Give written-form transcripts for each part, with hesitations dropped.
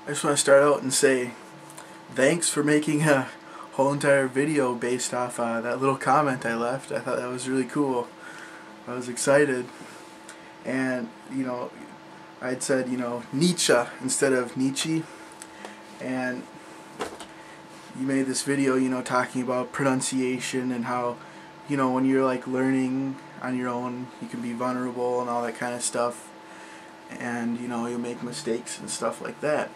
I just want to start out and say thanks for making a whole entire video based off that little comment I left. I thought that was really cool. I was excited. And, I'd said, Nietzsche instead of Nietzsche. And you made this video, talking about pronunciation and how, when you're like learning on your own, you can be vulnerable and all that kind of stuff. And you make mistakes and stuff like that.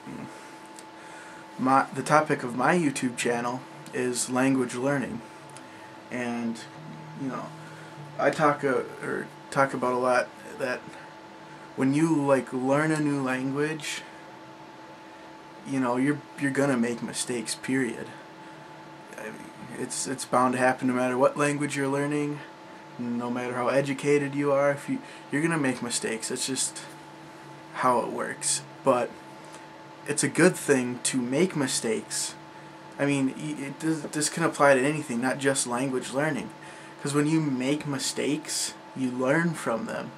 The topic of my YouTube channel is language learning, and I talk about a lot that when you learn a new language, you're gonna make mistakes. Period. I mean, it's bound to happen no matter what language you're learning, no matter how educated you are. If you're gonna make mistakes, it's just how it works. But it's a good thing to make mistakes. I mean, this can apply to anything, not just language learning. Because when you make mistakes, you learn from them.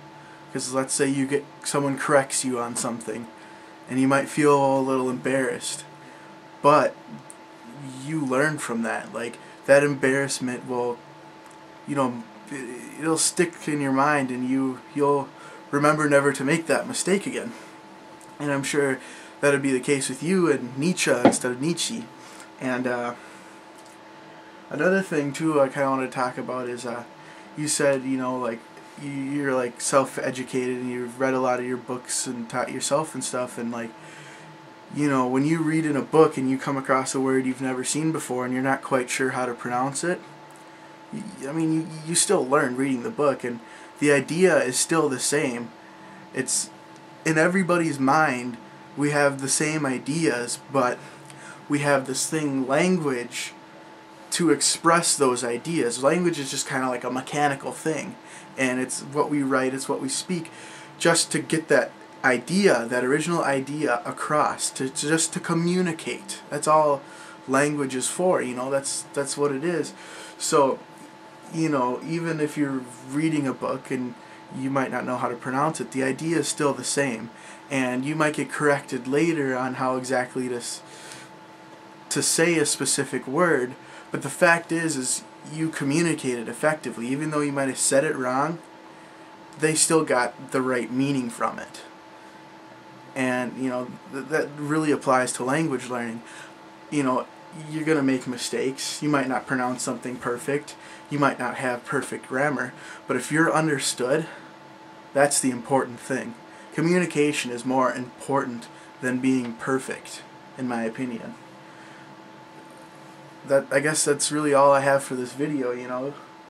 Because let's say someone corrects you on something, and you might feel a little embarrassed, but you learn from that. Like, that embarrassment will, it'll stick in your mind, and you'll remember never to make that mistake again. And I'm sure that would be the case with you and Nietzsche instead of Nietzsche. And another thing too I kind of want to talk about is you said you're like self-educated and you've read a lot of your books and taught yourself and stuff, and when you read in a book and you come across a word you've never seen before and you're not quite sure how to pronounce it, you still learn reading the book, and the idea is still the same. It's in everybody's mind. We have the same ideas, but we have this thing, language, to express those ideas. Language is just kind of like a mechanical thing, and it's what we write, it's what we speak, just to get that idea, that original idea across, just to communicate. That's all language is for, that's what it is. So, even if you're reading a book and you might not know how to pronounce it, the idea is still the same, and you might get corrected later on how exactly to say a specific word, but the fact is you communicated effectively. Even though you might have said it wrong, they still got the right meaning from it. And that really applies to language learning. You're going to make mistakes. You might not pronounce something perfect. You might not have perfect grammar. But if you're understood, that's the important thing. Communication is more important than being perfect, in my opinion. I guess that's really all I have for this video,